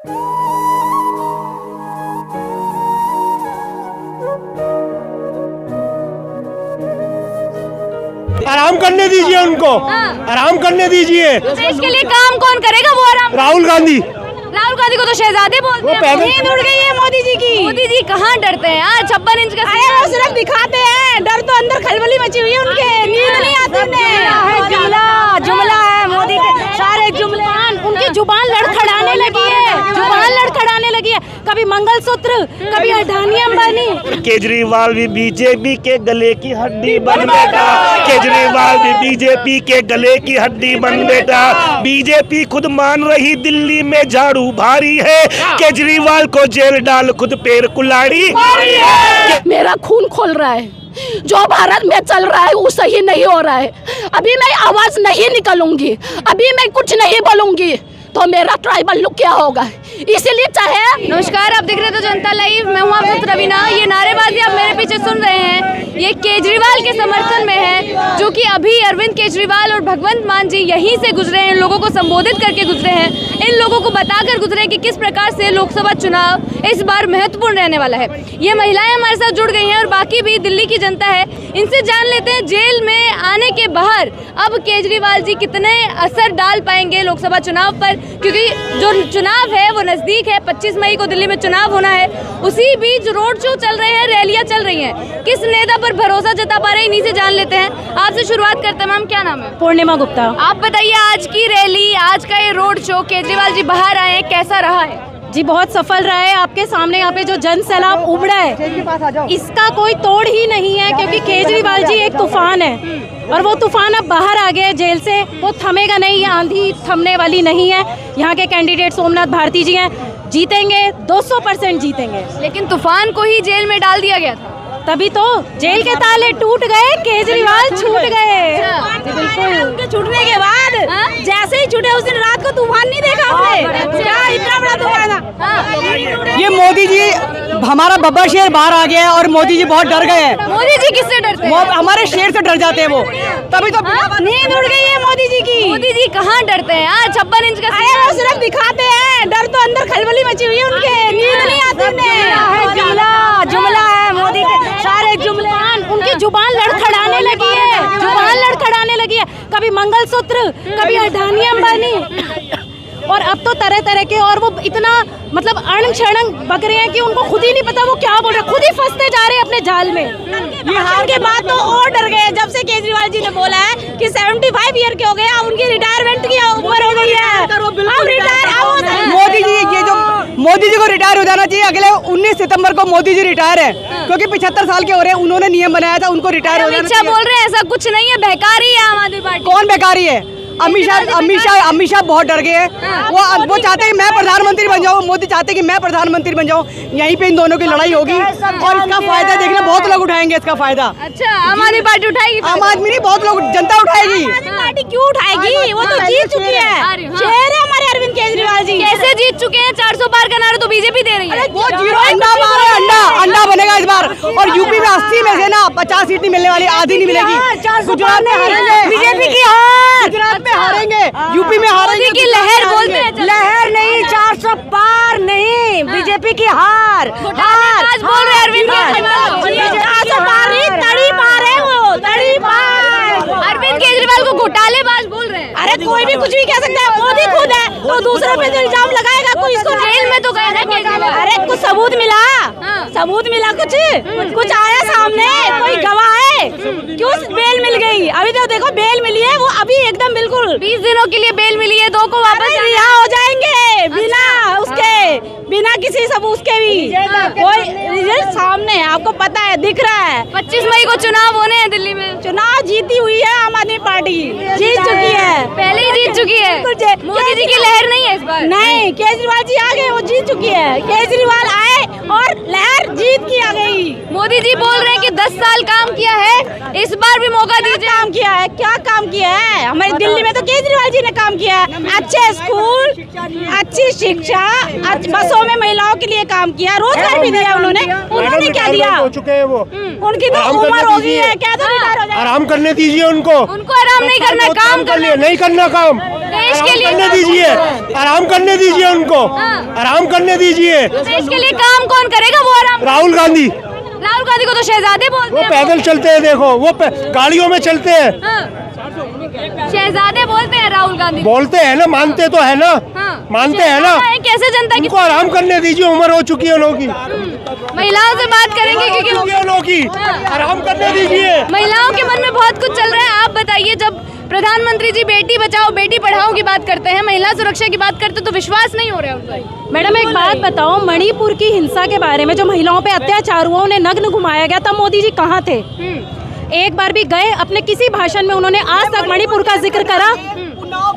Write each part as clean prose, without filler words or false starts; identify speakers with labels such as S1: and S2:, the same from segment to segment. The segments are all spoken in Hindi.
S1: आराम करने दीजिए उनको, आराम करने दीजिए।
S2: देश के लिए काम कौन करेगा? वो आराम।
S1: राहुल गांधी
S2: को तो शहजादे बोलते हैं। नींद उड़ गई है मोदी जी की। मोदी जी कहाँ डरते हैं यार, 56 इंच का
S3: वो सिर्फ दिखाते हैं, डर तो अंदर खलबली मची हुई है उनके, नींद नहीं आती उन्हें। जुमला है मोदी के सारे जुमले, उनकी जुबान लड़खड़ाने लगी है, कभी मंगलसूत्र, कभी अडानी अंबानी।
S1: केजरीवाल भी बीजेपी के गले की हड्डी बन बेटा, केजरीवाल भी बीजेपी के गले की हड्डी बन बेटा। बीजेपी खुद मान रही दिल्ली में झाड़ू भारी है, केजरीवाल को जेल डाल खुद पैर कुल्हाड़ी।
S3: मेरा खून खोल रहा है, जो भारत में चल रहा है वो सही नहीं हो रहा है। अभी मैं आवाज नहीं निकालूंगी, अभी मैं कुछ नहीं बोलूंगी तो मेरा ट्राइबल लुक क्या होगा, इसीलिए चाहे।
S2: नमस्कार, आप देख रहे थे जनता लाइव, मैं हूँ आपसे रवीना। ये नारेबाजी आप मेरे पीछे सुन रहे हैं, ये केजरीवाल के समर्थन में है, जो कि अभी अरविंद केजरीवाल और भगवंत मान जी यहीं से गुजरे हैं, इन लोगों को संबोधित करके गुजरे हैं, इन लोगों को बताकर गुजरे कि किस प्रकार से लोकसभा चुनाव इस बार महत्वपूर्ण रहने वाला है। ये महिलाएं हमारे साथ जुड़ गई हैं और बाकी भी दिल्ली की जनता है, इनसे जान लेते हैं जेल में आने के बाहर अब केजरीवाल जी कितने असर डाल पाएंगे लोकसभा चुनाव पर, क्योंकि जो चुनाव है वो नजदीक है। 25 मई को दिल्ली में चुनाव होना है, उसी बीच रोड शो चल रहे हैं, रैलियां चल रही हैं। किस नेता पर भरोसा जता पा रहे हैं, इन्हीं से जान लेते हैं। आपसे शुरुआत करते हैं, मैम क्या नाम है?
S3: पूर्णिमा गुप्ता।
S2: आप बताइए, आज की रैली, आज का ये रोड शो, केजरीवाल जी बाहर आए हैं, कैसा रहा है?
S3: जी बहुत सफल रहा है। आपके सामने यहाँ पे जो जन सैलाब उमड़ा है, इसका कोई तोड़ ही नहीं है, क्योंकि केजरीवाल जी एक तूफान है और वो तूफान अब बाहर आ गया जेल से, वो थमेगा नहीं, ये आंधी थमने वाली नहीं है। यहाँ के कैंडिडेट सोमनाथ भारती जी हैं, जीतेंगे, 200% जीतेंगे।
S2: लेकिन तूफान को ही जेल में डाल दिया गया था,
S3: तभी तो जेल के ताले टूट गए, केजरीवाल छूट गए। बिल्कुल, उनके छूटने के बाद जैसे ही छूटे उस दिन रात को तूफान नहीं देखा आपने? क्या इतना बड़ा तूफान था?
S4: ये मोदी जी, हमारा बब्बर शेर बाहर आ गया है और मोदी जी बहुत डर गए हैं।
S2: मोदी जी किससे डरते हैं?
S4: हमारे शेर से डर जाते हैं वो, तभी तो
S3: नींद उड़ गई है मोदी जी की।
S2: मोदी जी कहाँ डरते हैं यार, 56 इंच का
S3: वो सिर्फ दिखाते हैं, डर तो अंदर खलबली मची हुई है उनके, नींद नहीं आती उन्हें। जुमला है मोदी के सारे जुमले, उनकी जुबान लड़खड़ाने लगी है, कभी मंगलसूत्र, कभी अडानी अंबानी, और अब तो तरह तरह के, और वो इतना मतलब अड़ंग छड़ंग बक रहे हैं कि उनको खुद ही नहीं पता वो क्या बोल रहे हैं, खुद ही फंसते जा रहे हैं अपने जाल में। भाषण के बाद तो और डर गए, जब से केजरीवाल जी ने बोला है कि 75 ईयर के हो गए, अब उनकी रिटायरमेंट की उम्र हो गई है, अब रिटायर।
S4: मोदी जी, ये जो मोदी जी को रिटायर हो जाना चाहिए, अगले 19 सितंबर को मोदी जी रिटायर है, क्योंकि 75 साल के हो रहे हैं, उन्होंने नियम बनाया था, उनको रिटायर हो जाना चाहिए।
S2: बोल रहे हैं ऐसा कुछ नहीं है, बेकारी है आम आदमी पार्टी।
S4: कौन बेकारी है? अमित शाह बहुत डर गए हैं। वो चाहते हैं कि मैं प्रधानमंत्री बन जाऊं, मोदी चाहते हैं कि मैं प्रधानमंत्री बन जाऊं। यहीं पे इन दोनों की लड़ाई होगी और इसका फायदा देखना बहुत लोग उठाएंगे इसका फायदा।
S2: अच्छा, आम आदमी पार्टी उठाएगी?
S4: आम आदमी नहीं, बहुत लोग, जनता उठाएगी।
S3: पार्टी क्यों उठाएगी? वो तो जीत चुकी है, शेर है हमारे अरविंद केजरीवाल जी।
S2: कैसे जीत चुके हैं? 400 पार का नारा तो बीजेपी दे रही है।
S4: वो अंडा बनेगा इस बार, और यूपी में 80 में से ना 50 सीट नहीं मिलने वाली, आधी नहीं मिलेगी। गुजरात में हारेंगे,
S3: बीजेपी की हार,
S4: गुजरात में हारेंगे, यूपी में हारेंगे
S2: की लहर बोलते हैं।
S3: लहर नहीं, 400 पार नहीं, बीजेपी की हार।
S2: आज बोल रहे अरविंद अरविंद केजरीवाल को घोटालेबाज बोल रहे हैं।
S3: अरे कोई भी कुछ भी कह सकता है, मोदी खुद है, तो दूसरों पे इल्जाम लगाएगा कोई, इसको
S2: जेल में तो गए ना केजरीवाल।
S3: अरे कुछ सबूत मिला, सबूत मिला, कुछ आया सामने, कोई गवाह है, क्यों बेल मिल गई? अभी तो देखो बेल मिली है, वो अभी एकदम बिल्कुल
S2: 20 दिनों के लिए बेल मिली है, 2 को वापस
S3: रिहा हो जाएंगे बिना किसी सबूत के भी। कोई रिजल्ट सामने है, आपको पता है, दिख रहा है।
S2: 25 मई को चुनाव होने हैं दिल्ली में।
S3: चुनाव जीती हुई है आम आदमी पार्टी, जीत चुकी है,
S2: पहले ही जीत चुकी है। मोदी जी की लहर नहीं है इस बार।
S3: नहीं, केजरीवाल जी आ गए, वो जीत चुकी है। केजरीवाल आए और लहर जीत की आ गई।
S2: मोदी जी बोल रहे हैं कि 10 साल काम किया है, इस बार भी मौका दीजिए।
S3: काम किया है, क्या काम किया है? हमारी दिल्ली में तो केजरीवाल जी ने काम किया है, अच्छे स्कूल, अच्छी शिक्षा, बसों में महिलाओं के लिए काम किया, रोजगार भी दिया उन्होंने क्या दिया?
S1: हो चुके हैं वो,
S3: उनकी तो उम्र हो गई है, क्या तो रिटायर हो जाए।
S1: आराम करने दीजिए उनको
S2: आराम नहीं करना, काम
S1: कर लिए, नहीं करना काम।
S2: देश के लिए
S5: करने दीजिए, आराम करने दीजिए उनको, आराम करने दीजिए।
S2: देश के लिए काम कौन करेगा? वो आराम।
S5: राहुल गांधी
S2: को तो शहजादे बोलते
S5: वो
S2: हैं।
S5: पैदल चलते हैं, देखो वो गाड़ियों में चलते हैं।
S2: शहजादे बोलते हैं राहुल गांधी।
S5: बोलते हैं ना, मानते तो है ना, मानते हैं ना।
S2: कैसे जनता की
S5: उनको आराम करने दीजिए, उम्र हो चुकी है लोगों की।
S2: महिलाओं से बात करेंगे क्योंकि
S5: लोगों की आराम करने दीजिए।
S2: महिलाओं के मन में बहुत कुछ चल रहा है। आप बताइए, जब प्रधानमंत्री जी बेटी बचाओ बेटी पढ़ाओ की बात करते हैं, महिला सुरक्षा की बात करते तो विश्वास नहीं हो रहा है उनको।
S3: मैडम एक बात बताओ, मणिपुर की हिंसा के बारे में, जो महिलाओं पे अत्याचार हुआ, उन्हें नग्न घुमाया गया, तब मोदी जी कहाँ थे? एक बार भी गए? अपने किसी भाषण में उन्होंने आज तक मणिपुर का जिक्र करा?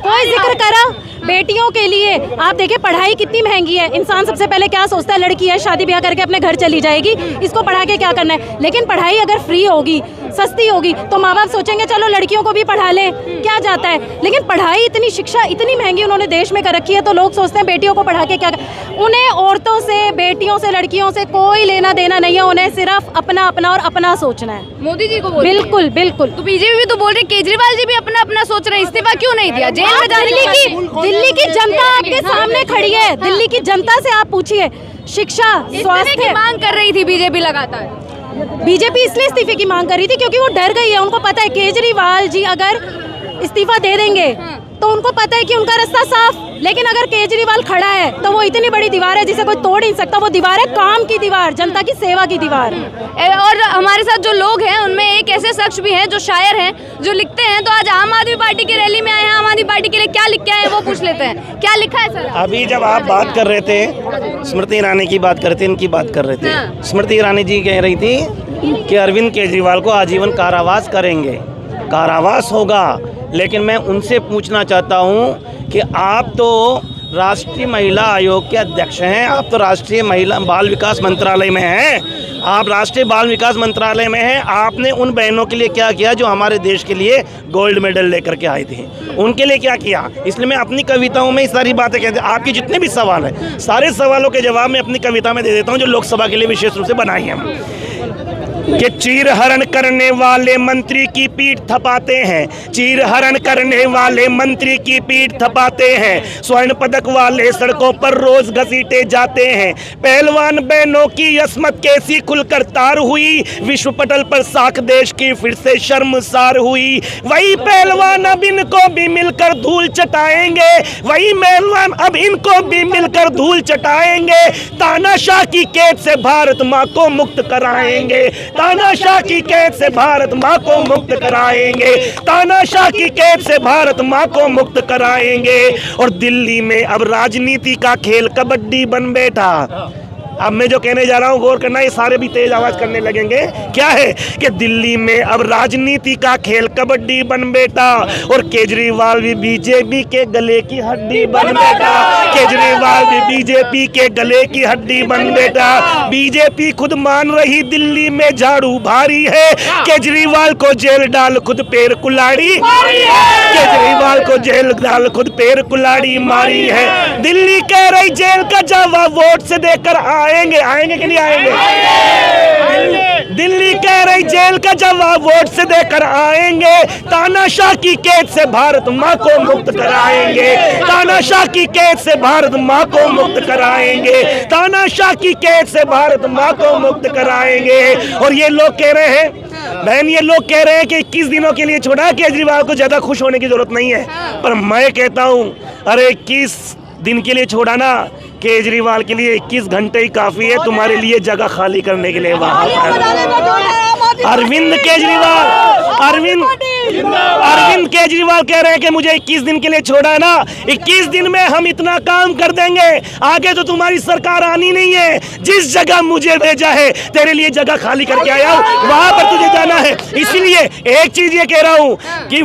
S3: कोई जिक्र करा? बेटियों के लिए आप देखिए, पढ़ाई कितनी महंगी है। इंसान सबसे पहले क्या सोचता है? लड़की है, शादी ब्याह करके अपने घर चली जाएगी, इसको पढ़ा के क्या करना है। लेकिन पढ़ाई अगर फ्री होगी, सस्ती होगी, तो माँ बाप सोचेंगे चलो लड़कियों को भी पढ़ा लें, क्या जाता है। लेकिन पढ़ाई इतनी, शिक्षा इतनी महंगी उन्होंने देश में कर रखी है, तो लोग सोचते हैं बेटियों को पढ़ा के क्या कर। उन्हें औरतों से, बेटियों से, लड़कियों से कोई लेना देना नहीं है। उन्हें सिर्फ अपना अपना और अपना सोचना है।
S2: मोदी जी को
S3: बिल्कुल बिल्कुल।
S2: तो बीजेपी भी तो बोल रही, केजरीवाल जी भी अपना अपना सोच रहे हैं, इस्तीफा क्यों नहीं दिया? जेल में जाने दिल्ली की जनता आपके सामने खड़ी है। दिल्ली की जनता से आप पूछिए, शिक्षा, स्वास्थ्य की मांग कर रही थी बीजेपी लगातार।
S3: बीजेपी इसलिए इस्तीफे की मांग कर रही थी क्योंकि वो डर गई है। उनको पता है केजरीवाल जी अगर इस्तीफा दे देंगे तो उनको पता है कि उनका रास्ता साफ। लेकिन अगर केजरीवाल खड़ा है तो वो इतनी बड़ी दीवार है जिसे कोई तोड़ नहीं सकता। वो दीवार है काम की दीवार, जनता की सेवा की दीवार।
S2: और हमारे साथ जो लोग हैं उनमें एक ऐसे शख्स भी हैं जो शायर हैं, जो लिखते हैं। तो आज आम आदमी पार्टी की रैली में आए हैं, आम आदमी पार्टी के लिए क्या लिख के आए हैं वो पूछ लेते हैं। क्या लिखा है सर?
S1: अभी जब आप बात कर रहे थे, स्मृति ईरानी की बात करते, इनकी बात कर रहे थे। स्मृति ईरानी जी कह रही थी कि अरविंद केजरीवाल को आजीवन कारावास करेंगे, कारावास होगा। लेकिन मैं उनसे पूछना चाहता हूं कि आप तो राष्ट्रीय महिला आयोग के अध्यक्ष हैं, आप तो राष्ट्रीय महिला बाल विकास मंत्रालय में हैं, आप राष्ट्रीय बाल विकास मंत्रालय में हैं। आपने उन बहनों के लिए क्या किया जो हमारे देश के लिए गोल्ड मेडल लेकर के आई थी? उनके लिए क्या किया? इसलिए मैं अपनी कविताओं में सारी बातें कहते हैं। आपके जितने भी सवाल हैं, सारे सवालों के जवाब मैं अपनी कविता में दे देता हूँ, जो लोकसभा के लिए विशेष रूप से बनाई है। कि चीर हरण करने वाले मंत्री की पीठ थपाते हैं, चीर हरण करने वाले मंत्री की पीठ थपाते हैं, स्वर्ण पदक वाले सड़कों पर रोज घसीटे जाते हैं, पहलवान बहनों की अस्मत कैसी खुलकर तार हुई, विश्व पटल पर साख देश की फिर से शर्मसार हुई। वही पहलवान अब इनको भी मिलकर धूल चटाएंगे, वही पहलवान अब इनको भी मिलकर धूल चटाएंगे, तानाशाह की कैद से भारत माँ को मुक्त कराएंगे, तानाशाह की कैद से भारत माँ को मुक्त कराएंगे, तानाशाह की कैद से भारत माँ को मुक्त कराएंगे। और दिल्ली में अब राजनीति का खेल कबड्डी बन बैठा। अब मैं जो कहने जा रहा हूँ गौर करना, ये सारे भी तेज आवाज करने लगेंगे। क्या है कि दिल्ली में अब राजनीति का खेल कबड्डी बन बैठा और केजरीवाल भी बीजेपी के गले की हड्डी बन बैठा, केजरीवाल भी बीजेपी के गले की हड्डी बन बैठा। बीजेपी खुद मान रही दिल्ली में झाड़ू भारी है, केजरीवाल को जेल डाल खुद पैर कुल्हाड़ी, केजरीवाल को जेल डाल खुद पैर कुल्हाड़ी मारी है। दिल्ली कह रही जेल का जवाब वोट से देकर आएंगे, आएंगे कि नहीं आएंगे? दिल्ली कह रही जेल का जवाब वोट से देकर आएंगे, तानाशाह की कैद से भारत माँ को मुक्त कराएंगे, तानाशाह की कैद से भारत माँ को मुक्त कराएंगे, तानाशाह की कैद से भारत माँ को मुक्त कराएंगे। और ये लोग कह रहे हैं बहन, ये लोग कह रहे हैं कि 21 दिनों के लिए छोड़ा, केजरीवाल को ज्यादा खुश होने की जरूरत नहीं है। पर मैं कहता हूँ अरे 21 दिन के लिए छोड़ा ना, केजरीवाल के लिए 21 घंटे ही काफी है तुम्हारे लिए जगह खाली करने के लिए। वहां अरविंद केजरीवाल कह रहे हैं कि मुझे 21 दिन के लिए छोड़ा ना, 21 दिन में हम इतना काम कर देंगे, आगे तो तुम्हारी सरकार आनी नहीं है। जिस जगह मुझे भेजा है तेरे लिए जगह खाली करके आया हूँ, वहां पर तुझे जाना है। इसलिए एक चीज ये कह रहा हूँ कि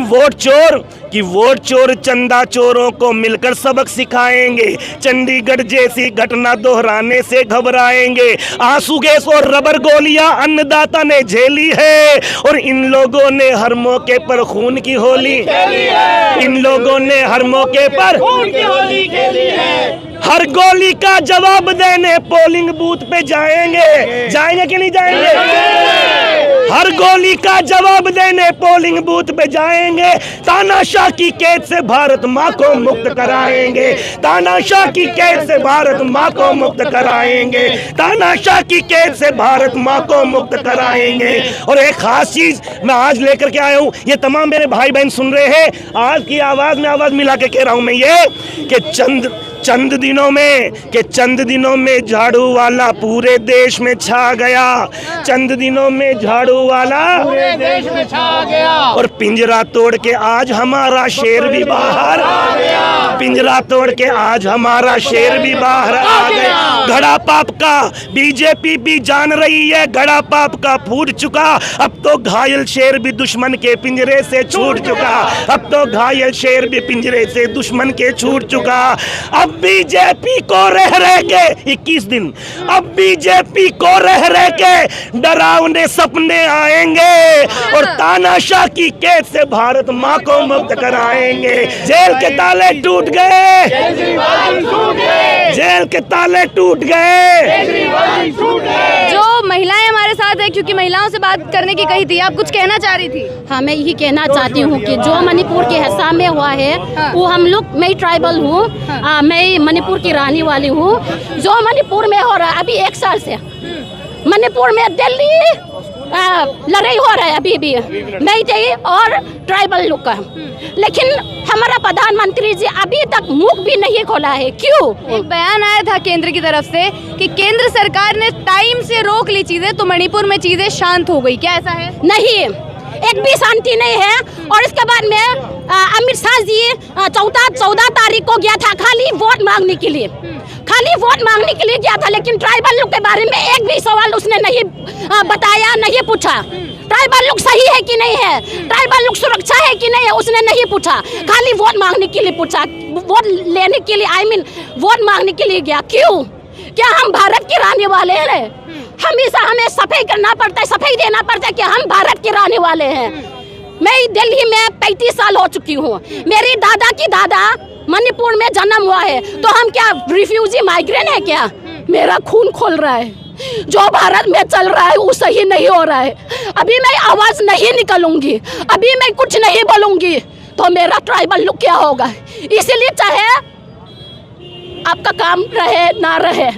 S1: वोट चोर चंदा चोरों को मिलकर सबक सिखाएंगे, चंडीगढ़ जैसी घटना दोहराने से घबराएंगे। आंसू गैस और रबर गोलियां अन्नदाता ने झेली है और इन लोगों ने हर मौके पर खून की होली, इन लोगों ने हर मौके पर खून की होली खेली है। हर गोली का जवाब देने पोलिंग बूथ पे जाएंगे, जाएंगे कि नहीं जाएंगे? हर गोली का जवाब देने पोलिंग बूथ पे जाएंगे। तानाशाह की कैद से भारत माँ को मुक्त कराएंगे। तानाशाह की कैद से भारत माँ को मुक्त कराएंगे। तानाशाह की कैद से भारत माँ को मुक्त कराएंगे। और एक खास चीज मैं आज लेकर के आया हूँ, ये तमाम मेरे भाई बहन सुन रहे हैं, आज की आवाज में आवाज मिला के कह रहा हूँ मैं ये कि चंद दिनों में झाड़ू वाला पूरे देश में छा गया। चंद दिनों में झाड़ू वाला पूरे देश में छा गया। और पिंजरा तोड़ के आज हमारा शेर भी बाहर आ गया। पिंजरा तोड़ के आज हमारा शेर भी बाहर आ गया। घड़ा पाप का बीजेपी भी जान रही है, घड़ा पाप का फूट चुका। अब तो घायल शेर भी दुश्मन के पिंजरे से छूट चुका। अब तो घायल शेर भी पिंजरे से दुश्मन के छूट चुका। अब बीजेपी को रह के 21 दिन, अब बीजेपी को रह के डरावने सपने आएंगे और तानाशाह की कैद से भारत माँ को मुक्त कराएंगे। जेल के ताले टूट गए, जेल के ताले टूट गए।
S2: जो महिलाएं हमारे साथ है, क्योंकि महिलाओं से बात करने की कही थी, आप कुछ कहना चाह रही थी?
S3: हाँ, मैं यही कहना चाहती हूँ कि जो मणिपुर के हिस्सा में हुआ है वो हम लोग, मैं ट्राइबल हूँ, मैं मणिपुर की रहने वाली हूँ। जो मणिपुर में हो रहा है अभी 1 साल से, मणिपुर में दिल्ली लड़ाई हो रहा है अभी भी मेइतेई और ट्राइबल लोग का, लेकिन हमारा प्रधानमंत्री जी अभी तक मुख भी नहीं खोला है। क्यों?
S2: एक बयान आया था केंद्र की तरफ से कि केंद्र सरकार ने टाइम से रोक ली चीजें तो मणिपुर में चीजें शांत हो गई, क्या ऐसा है?
S3: नहीं, एक भी शांति नहीं है। और इसके बाद में अमित शाह जी 14 तारीख को गया था खाली वोट मांगने के लिए, खाली वोट मांगने के लिए गया था, लेकिन ट्राइबल लोग के बारे में एक भी सवाल उसने नहीं बताया, नहीं पूछा। ट्राइबल लोग सही है कि नहीं है, ट्राइबल लोग सुरक्षा है कि नहीं है, उसने नहीं पूछा। खाली वोट मांगने के लिए पूछा, वोट लेने के लिए, वोट मांगने के लिए गया। क्यों? क्या हम भारत के रहने वाले हैं? हमेशा हमें सफाई करना पड़ता है, सफाई देना पड़ता है कि हम भारत के रहने वाले हैं। मैं दिल्ली में 35 साल हो चुकी हूँ। मेरी दादा की दादा मणिपुर में जन्म हुआ है, तो हम क्या रिफ्यूजी माइग्रेंट है क्या? मेरा खून खोल रहा है, जो भारत में चल रहा है वो सही नहीं हो रहा है। अभी मैं आवाज नहीं निकालूंगी, अभी मैं कुछ नहीं बोलूंगी तो मेरा ट्राइबल लुक क्या होगा। इसीलिए चाहे आपका काम रहे ना रहे,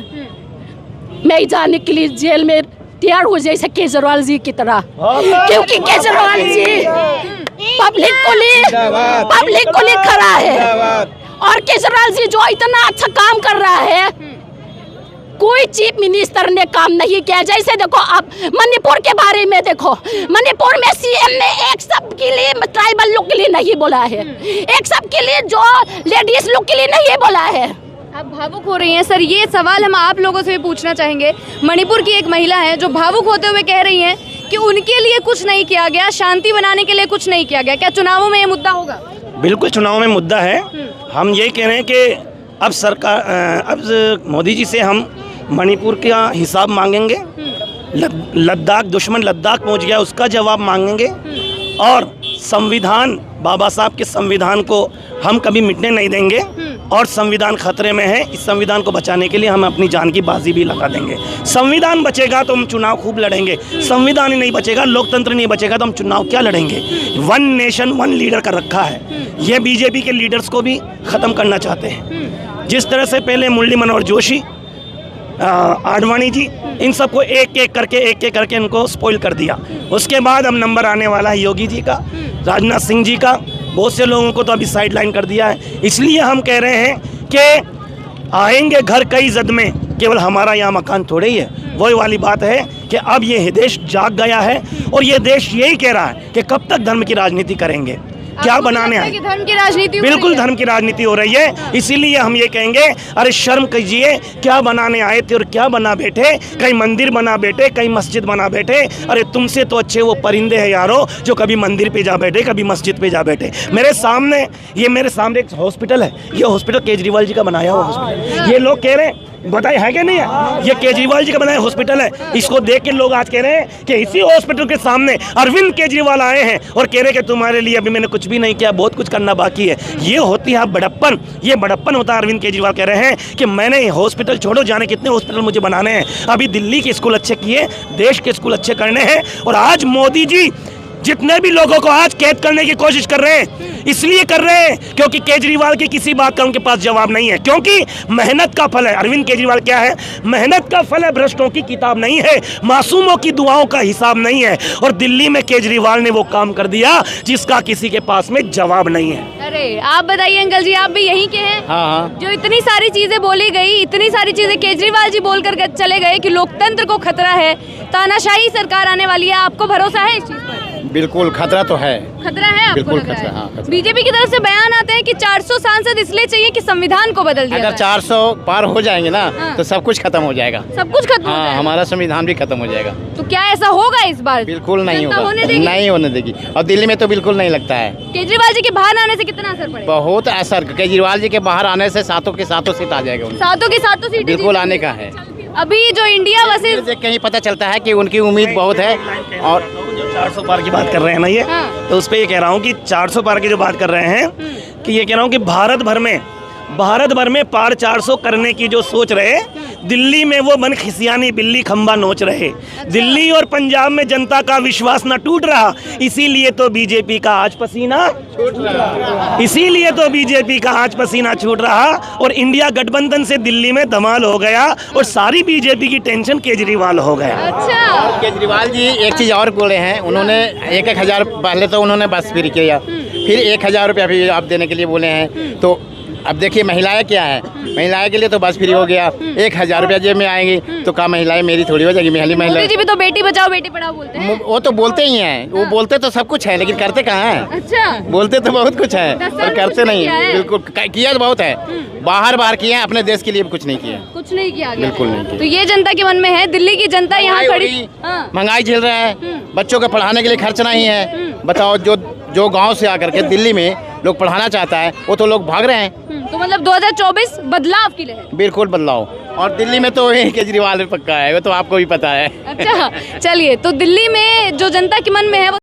S3: मैं जाने के लिए जेल में तैयार हो जैसे केजरीवाल जी की तरह, क्योंकि केजरीवाल जी पब्लिक को लिए खड़ा है। और केजरीवाल जी जो इतना अच्छा काम कर रहा है, कोई चीफ मिनिस्टर ने काम नहीं किया। जैसे देखो आप मणिपुर के बारे में देखो, मणिपुर में सीएम ने एक सब के लिए ट्राइबल लोग के लिए नहीं बोला है, एक सब के लिए जो लेडीज लोग के लिए नहीं बोला है।
S2: आप भावुक हो रही हैं सर, ये सवाल हम आप लोगों से भी पूछना चाहेंगे। मणिपुर की एक महिला है जो भावुक होते हुए कह रही हैं कि उनके लिए कुछ नहीं किया गया, शांति बनाने के लिए कुछ नहीं किया गया। क्या चुनावों में ये मुद्दा होगा?
S1: बिल्कुल चुनाव में मुद्दा है। हम यही कह रहे हैं कि अब सरकार, अब मोदी जी से हम मणिपुर का हिसाब मांगेंगे। लद्दाख, दुश्मन लद्दाख पहुंच गया, उसका जवाब मांगेंगे। और संविधान, बाबा साहब के संविधान को हम कभी मिटने नहीं देंगे। और संविधान खतरे में है, इस संविधान को बचाने के लिए हम अपनी जान की बाजी भी लगा देंगे। संविधान बचेगा तो हम चुनाव खूब लड़ेंगे, संविधान ही नहीं बचेगा, लोकतंत्र नहीं बचेगा तो हम चुनाव क्या लड़ेंगे। 1 नेशन 1 लीडर का रखा है, ये बीजेपी के लीडर्स को भी ख़त्म करना चाहते हैं। जिस तरह से पहले मुरली मनोहर जोशी, आडवाणी जी, इन सबको एक एक करके इनको स्पॉइल कर दिया। उसके बाद अब नंबर आने वाला है योगी जी का, राजनाथ सिंह जी का, बहुत से लोगों को तो अभी साइड लाइन कर दिया है। इसलिए हम कह रहे हैं कि आएंगे घर कई जद में, केवल हमारा यहाँ मकान थोड़े ही है। वही वाली बात है कि अब ये देश जाग गया है और ये देश यही कह रहा है कि कब तक धर्म की राजनीति करेंगे, क्या बनाने आए।
S2: धर्म की राजनीति,
S1: बिल्कुल धर्म की राजनीति हो रही है। इसीलिए हम ये कहेंगे, अरे शर्म कीजिए, क्या बनाने आए थे और क्या बना बैठे। कहीं मंदिर बना बैठे, कहीं मस्जिद बना बैठे। अरे तुमसे तो अच्छे वो परिंदे हैं यारो, जो कभी मंदिर पे जा बैठे, कभी मस्जिद पे जा बैठे। मेरे सामने एक हॉस्पिटल है, ये हॉस्पिटल केजरीवाल जी का बनाया हुआ हॉस्पिटल। ये लोग कह रहे हैं बताइए है क्या नहीं है? ये केजरीवाल जी का बनाया हॉस्पिटल है। इसको देख के लोग आज कह रहे हैं कि इसी हॉस्पिटल के सामने अरविंद केजरीवाल आए हैं और कह रहे हैं कि तुम्हारे लिए अभी मैंने कुछ भी नहीं किया, बहुत कुछ करना बाकी है। ये होती है बड़प्पन, ये बड़प्पन होता है। अरविंद केजरीवाल कह रहे हैं कि मैंने हॉस्पिटल छोड़ो, जाने कितने हॉस्पिटल मुझे बनाने हैं, अभी दिल्ली के स्कूल अच्छे किए, देश के स्कूल अच्छे करने हैं। और आज मोदी जी जितने भी लोगों को आज कैद करने की कोशिश कर रहे हैं, इसलिए कर रहे हैं क्योंकि केजरीवाल की किसी बात का उनके पास जवाब नहीं है, क्योंकि मेहनत का फल है। अरविंद केजरीवाल क्या है? मेहनत का फल है, भ्रष्टों की किताब नहीं है, मासूमों की दुआओं का हिसाब नहीं है। और दिल्ली में केजरीवाल ने वो काम कर दिया जिसका किसी के पास में जवाब नहीं है।
S2: अरे आप बताइए अंकल जी, आप भी यहीं के हैं?
S6: हाँ।
S2: जो इतनी सारी चीजें बोली गई, इतनी सारी चीजें केजरीवाल जी बोल कर चले गए कि लोकतंत्र को खतरा है, तानाशाही सरकार आने वाली है, आपको भरोसा है इस चीज पर?
S6: बिल्कुल खतरा तो है,
S2: खतरा है, आपको
S6: बिल्कुल
S2: लग रहा
S6: खतरा,
S2: है?
S6: हाँ, खतरा।
S2: बीजेपी की तरफ से बयान आते हैं कि 400 सांसद इसलिए चाहिए कि संविधान को बदल दिया
S6: अगर
S2: जाए।
S6: 400 पार हो जाएंगे ना
S2: हाँ।
S6: तो सब कुछ खत्म हो जाएगा।
S2: सब कुछ खत्म हो
S6: हाँ,
S2: जाएगा।
S6: हमारा संविधान भी खत्म हो जाएगा।
S2: तो क्या ऐसा होगा इस बार?
S6: बिल्कुल नहीं
S2: जनता
S6: होगा,
S2: होने देगी?
S6: नहीं होने देगी। और दिल्ली में तो बिल्कुल नहीं लगता है।
S2: केजरीवाल जी के बाहर आने से कितना असर पड़ेगा?
S6: बहुत असर, केजरीवाल जी के बाहर आने से सातों के सातों सीट आ जाएगा उनकी।
S2: सातों के सातों सीटें
S6: बिल्कुल
S2: जीतेंगे।
S6: आने का है।
S2: अभी जो इंडिया वर्सेस
S6: देख के ही पता चलता है कि उनकी उम्मीद बहुत है। और
S1: जो 400 पार की बात कर रहे हैं ना ये,
S2: हाँ।
S1: तो उस पर ये कह रहा हूँ कि 400 पार की जो बात कर रहे हैं कि ये कह रहा हूँ कि भारत भर में पार 400 करने की जो सोच रहे, दिल्ली में वो बन खिसियानी बिल्ली खंबा नोच रहे। दिल्ली और पंजाब में जनता का विश्वास न टूट रहा, इसीलिए तो बीजेपी का आज पसीना छूट रहा, इसीलिए तो बीजेपी का आज पसीना छूट रहा। और इंडिया गठबंधन से दिल्ली में धमाल हो गया और सारी बीजेपी की टेंशन केजरीवाल हो गया।
S2: अच्छा,
S6: केजरीवाल जी एक चीज़ और बोले हैं, उन्होंने 1,000 पहले तो उन्होंने बस फ्री किया, फिर 1,000 रुपया भी आप देने के लिए बोले हैं। तो अब देखिए महिलाएं क्या है, महिलाएं के लिए तो बस फ्री हो गया, 1,000 रुपया जेब में आएंगी तो क्या महिलाएं मेरी थोड़ी हो जाएगी? महिला
S2: मोदी जी भी तो बेटी बचाओ बेटी पढ़ाओ बोलते हैं।
S6: वो तो बोलते ही हैं, वो बोलते तो सब कुछ है लेकिन करते कहाँ हैं?
S2: अच्छा,
S6: बोलते तो बहुत कुछ है
S2: 10 साल
S6: पर
S2: में
S6: करते
S2: कुछ
S6: नहीं
S2: किया
S6: है।
S2: है?
S6: बिल्कुल किया तो बहुत है, बाहर किए हैं, अपने देश के लिए कुछ नहीं किया।
S2: कुछ नहीं किया गया।
S6: बिल्कुल नहीं किया।
S2: तो ये जनता के मन में है, दिल्ली की जनता यहाँ खड़ी। हाँ।
S6: महंगाई झेल रहा है, बच्चों को पढ़ाने के लिए खर्च नहीं है। बताओ, जो गांव से आकर के दिल्ली में लोग पढ़ाना चाहता है वो तो लोग भाग रहे हैं।
S2: तो मतलब 2024 बदलाव की लहर।
S6: बिल्कुल बदलाव। और दिल्ली में तो केजरीवाल पक्का है, वो तो आपको भी पता है।
S2: अच्छा, चलिए, तो दिल्ली में जो जनता के मन में है वो